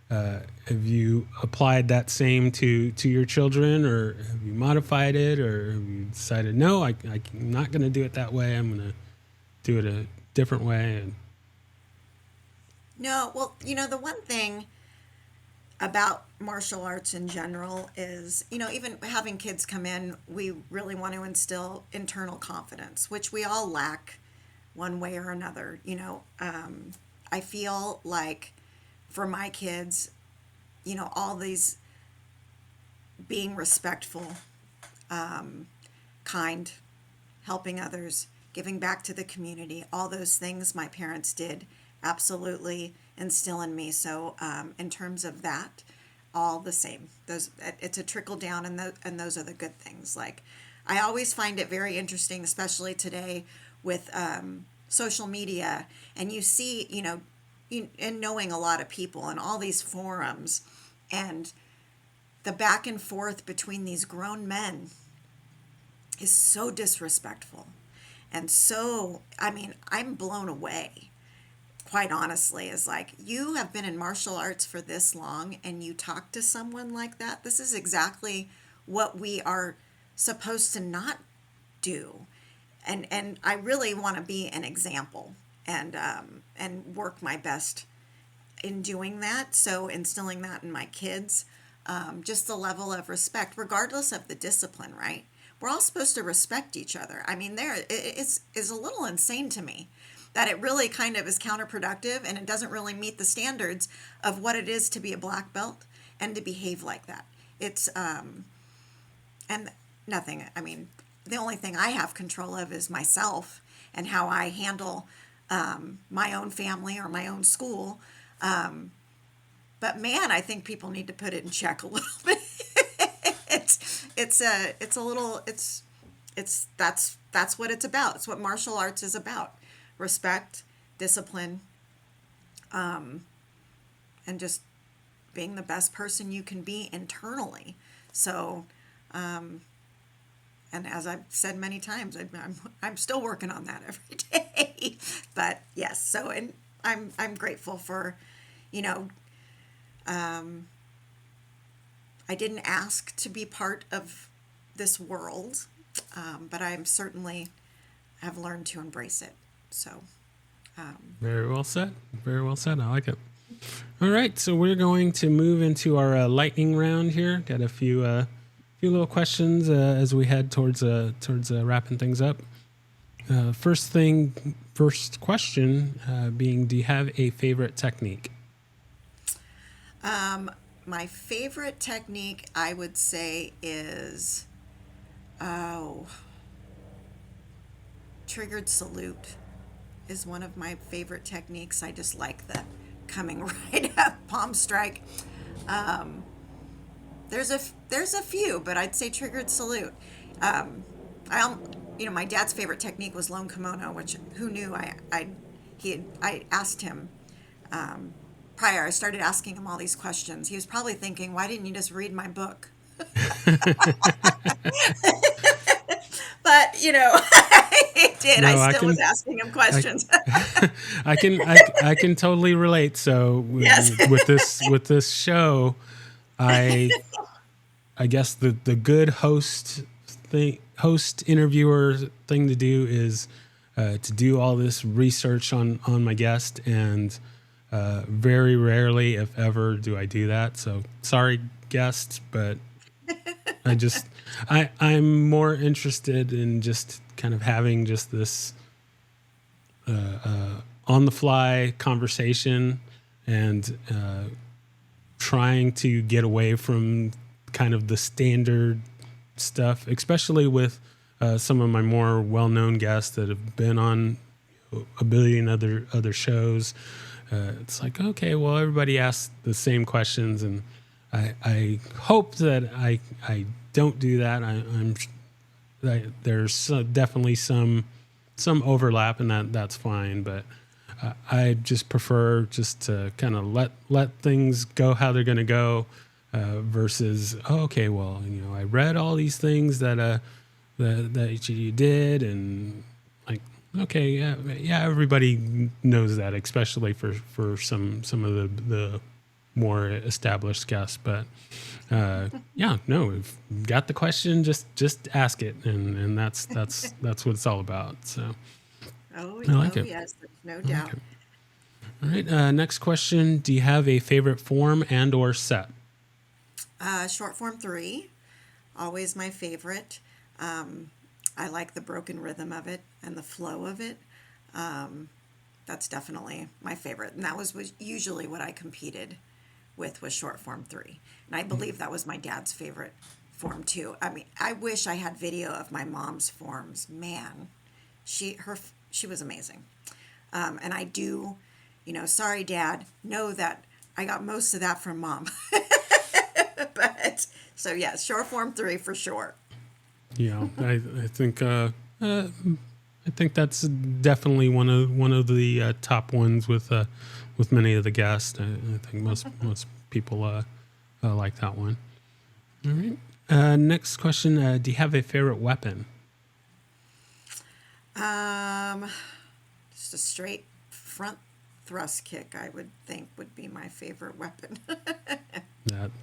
have you applied that same to your children, or have you modified it, or have you decided no, I'm not going to do it that way. I'm going to do it a different way. And No, well, the one thing about martial arts in general is, even having kids come in, we really want to instill internal confidence, which we all lack one way or another. I feel like for my kids, all these being respectful, kind, helping others, giving back to the community, all those things my parents did absolutely instill in me. So, in terms of that, all the same. It's a trickle down, and those are the good things. Like, I always find it very interesting, especially today with social media, and you see, and knowing a lot of people and all these forums, and the back and forth between these grown men is so disrespectful. And so, I mean, I'm blown away, quite honestly, is like, you have been in martial arts for this long and you talk to someone like that. This is exactly what we are supposed to not do. And I really want to be an example, and work my best in doing that. So instilling that in my kids, just the level of respect, regardless of the discipline, right? We're all supposed to respect each other. I mean, it's a little insane to me that it really kind of is counterproductive, and it doesn't really meet the standards of what it is to be a black belt and to behave like that. It's and nothing. I mean, the only thing I have control of is myself and how I handle my own family or my own school. But man, I think people need to put it in check a little bit. That's what it's about. It's what martial arts is about: respect, discipline, and just being the best person you can be internally. So, and as I've said many times, I'm still working on that every day. But yes, so, and I'm grateful for, you know, I didn't ask to be part of this world, but I'm certainly have learned to embrace it. So, very well said. Very well said. I like it. All right, so we're going to move into our lightning round here. Got a few little questions as we head towards wrapping things up. First question being, do you have a favorite technique? my favorite technique, I would say, is triggered salute is one of my favorite techniques. I just like the coming right up palm strike. There's a few, but I'd say triggered salute. My dad's favorite technique was lone kimono, which who knew? I asked him prior. I started asking him all these questions. He was probably thinking, why didn't you just read my book? But I did. No, I still was asking him questions. I can totally relate. So Yes. with this show, I guess the good host interviewer thing to do is to do all this research on my guest, and very rarely, if ever, do I do that. So sorry, guest, but I'm more interested in just kind of having just this on the fly conversation, and trying to get away from kind of the standard stuff, especially with some of my more well-known guests that have been on a billion other shows. It's like, okay, well, everybody asks the same questions, and I hope that I don't do that. There's definitely some overlap, and that's fine. But I just prefer just to kind of let things go how they're going to go, versus, oh, okay, well, I read all these things that you did, and like, okay, yeah, everybody knows that, especially for some of the more established guests. But yeah, no, if you got the question, just ask it, and that's what it's all about. So Oh, I like oh it. yes, there's no I like doubt. it. All right. Next question: do you have a favorite form and/or set? Short form 3, always my favorite. I like the broken rhythm of it and the flow of it. That's definitely my favorite, and that was usually what I competed with was short form 3, and I believe that was my dad's favorite form too. I mean, I wish I had video of my mom's forms. Man, she was amazing. And I do, sorry, Dad, know that I got most of that from Mom. But so yeah, short form 3 for sure. Yeah, I think I think that's definitely one of the top ones with many of the guests. I think most people like that one. All right. Next question: do you have a favorite weapon? Um, just a straight front thrust kick, I would think, would be my favorite weapon.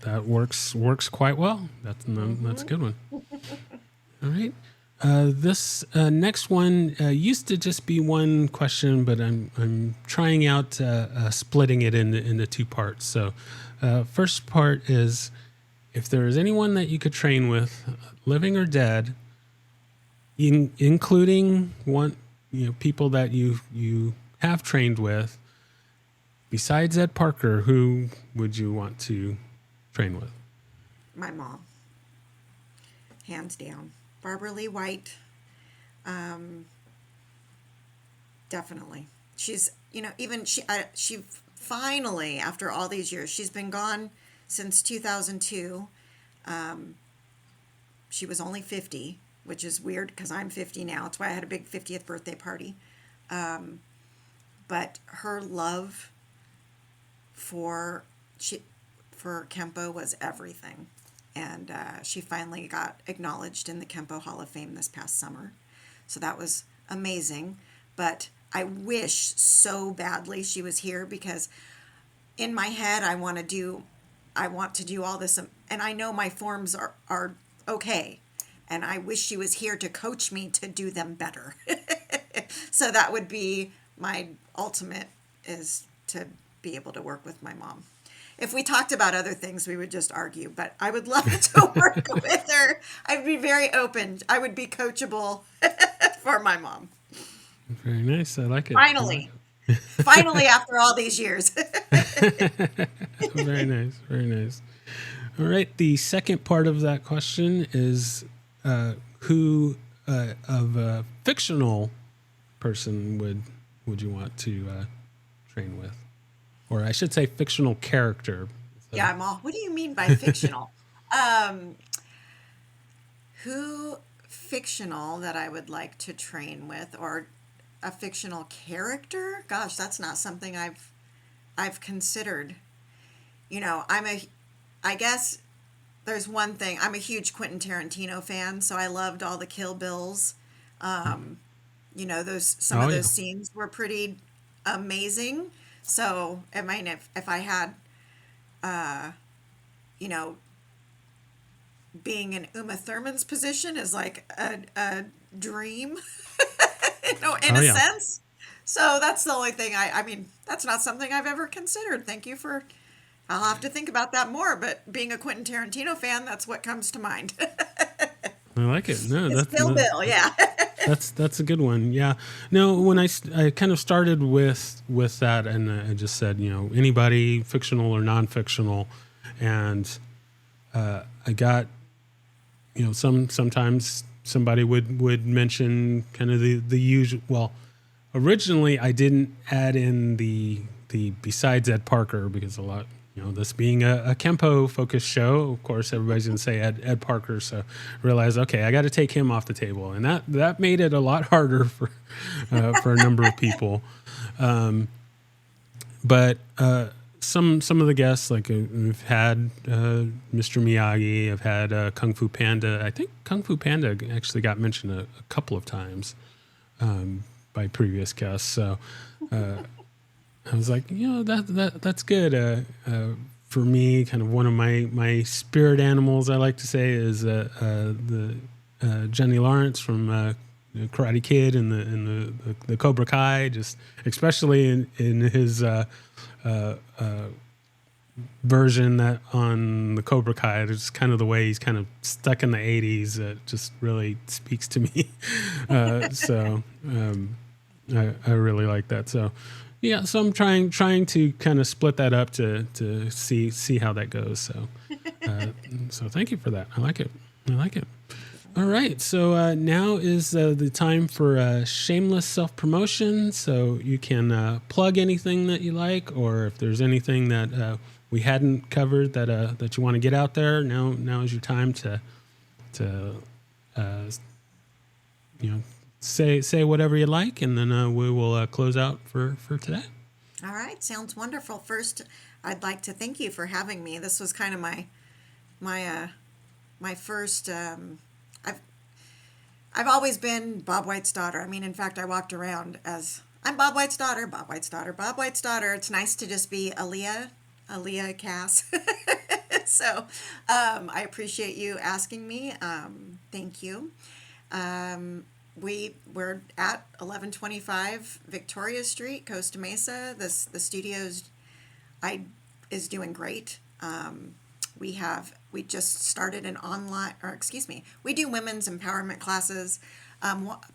That works quite well. That's a good one. All right. This next one used to just be one question, but I'm trying out splitting it into two parts. So, first part is, if there is anyone that you could train with, living or dead, including one, people that you have trained with, besides Ed Parker, who would you want to train with? My mom, hands down. Barbara Lee White, definitely. She's, even she finally, after all these years, she's been gone since 2002. She was only 50, which is weird because I'm 50 now. That's why I had a big 50th birthday party. But her love for for Kempo was everything. And she finally got acknowledged in the Kempo Hall of Fame this past summer. So that was amazing. But I wish so badly she was here, because in my head I want to do all this, and I know my forms are okay. And I wish she was here to coach me to do them better. So that would be my ultimate, is to be able to work with my mom. If we talked about other things, we would just argue, but I would love to work with her. I'd be very open. I would be coachable for my mom. Very nice. I like it. Finally. Finally, after all these years. Very nice. Very nice. All right. The second part of that question is, who of a fictional person would you want to train with? Or I should say fictional character. So, Yeah, I'm all, what do you mean by fictional? um, who fictional that I would like to train with, or a fictional character? Gosh, that's not something I've considered. I guess there's one thing. I'm a huge Quentin Tarantino fan, so I loved all the Kill Bills. Those some oh of yeah. those scenes were pretty amazing. So, I mean, if I had, you know, being in Uma Thurman's position is like a dream, in Oh a yeah. sense. So that's the only thing I mean, that's not something I've ever considered. Thank you for, I'll have to think about that more, but being a Quentin Tarantino fan, that's what comes to mind. I like it. No, It's that's Kill no, Bill, yeah. that's a good one. Yeah. No, when I kind of started with that, and I just said, anybody fictional or non-fictional, and I got, sometimes somebody would mention kind of the usual. Well, originally I didn't add in the besides Ed Parker, because a lot, this being a Kempo focused show, of course everybody's gonna say Ed Parker. So I realized, okay, I got to take him off the table, and that made it a lot harder for a number of people. But some of the guests, like we've had Mr. Miyagi, I've had Kung Fu Panda. I think Kung Fu Panda actually got mentioned a couple of times by previous guests. So I was like, that's good. For me, kind of one of my spirit animals, I like to say, is the Johnny Lawrence from Karate Kid and the Cobra Kai, just especially in his version that on the Cobra Kai, just kind of the way he's kind of stuck in the 80s. Just really speaks to me. I really like that. So yeah, so I'm trying to kind of split that up to see how that goes. So thank you for that. I like it. All right, so now is the time for shameless self-promotion. So you can plug anything that you like, or if there's anything that we hadn't covered that you want to get out there. Now is your time to say whatever you like, and then we will close out for today. All right, sounds wonderful. First, I'd like to thank you for having me. This was kind of my first. I've alwaess been Bob White's daughter. I mean, in fact, I walked around as I'm Bob White's daughter, Bob White's daughter, Bob White's daughter. It's nice to just be Alia Cass. So I appreciate you asking me. Thank you. We're at 1125 Victoria Street, Costa Mesa. The studio's is doing great. We just started an online, we do women's empowerment classes,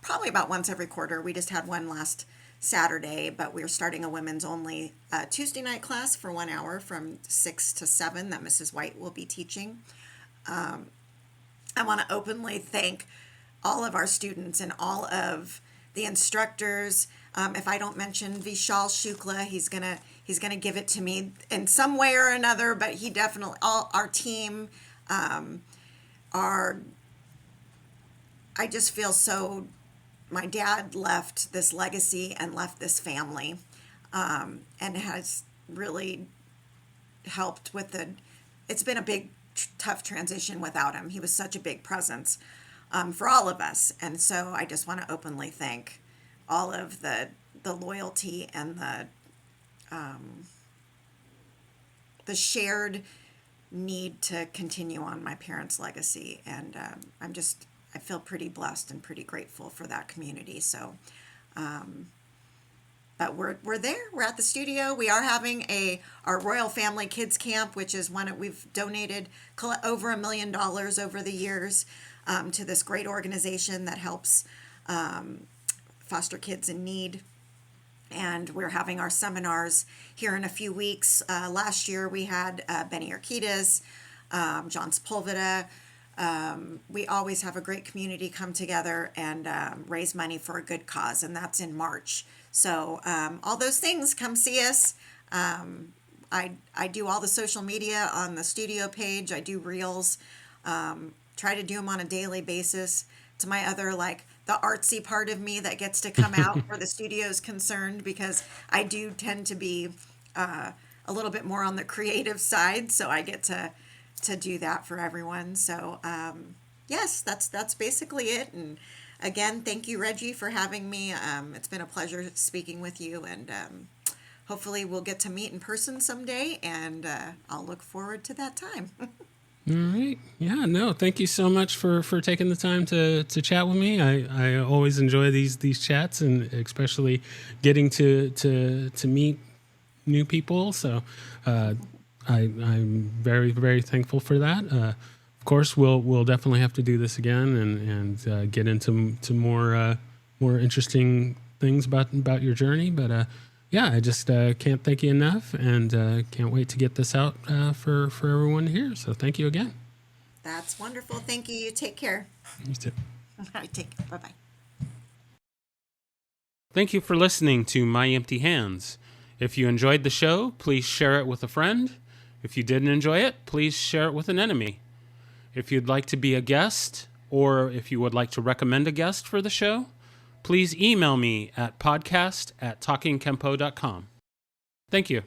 probably about once every quarter. We just had one last Saturday, but we're starting a women's only Tuesday night class for 1 hour from 6 to 7 that Mrs. White will be teaching. I want to openly thank all of our students and all of the instructors. If I don't mention Vishal Shukla, he's gonna give it to me in some way or another. But he definitely, all our team, I just feel so. My dad left this legacy and left this family, and has really helped with it's been a big, tough transition without him. He was such a big presence for all of us. And so I just want to openly thank all of the loyalty and the shared need to continue on my parents' legacy. And I feel pretty blessed and pretty grateful for that community. So, but we're there. We're at the studio. We are having our Royal Family Kids Camp, which is we've donated over $1 million over the years to this great organization that helps foster kids in need. And we're having our seminars here in a few weeks. Last year we had Benny Urquidez, John Sepulveda. We always have a great community come together and raise money for a good cause, and that's in March. So all those things, come see us. I do all the social media on the studio page. I do reels, try to do them on a daily basis. To my other, the artsy part of me that gets to come out where the studio is concerned, because I do tend to be a little bit more on the creative side, so I get to do that for everyone. So yes, that's basically it. And again, thank you, Reggie, for having me. It's been a pleasure speaking with you, and hopefully we'll get to meet in person someday, and I'll look forward to that time. All right. Yeah, no, thank you so much for taking the time to chat with me. I always enjoy these chats, and especially getting to meet new people. So I'm very, very thankful for that. Of course, we'll definitely have to do this again and get into more interesting things about your journey. But yeah, I just can't thank you enough, and can't wait to get this out for everyone to hear. So thank you again. That's wonderful. Thank you. You take care. You too. All right, take care. Bye-bye. Thank you for listening to My Empty Hands. If you enjoyed the show, please share it with a friend. If you didn't enjoy it, please share it with an enemy. If you'd like to be a guest, or if you would like to recommend a guest for the show, please email me at podcast@talkingkempo.com. Thank you.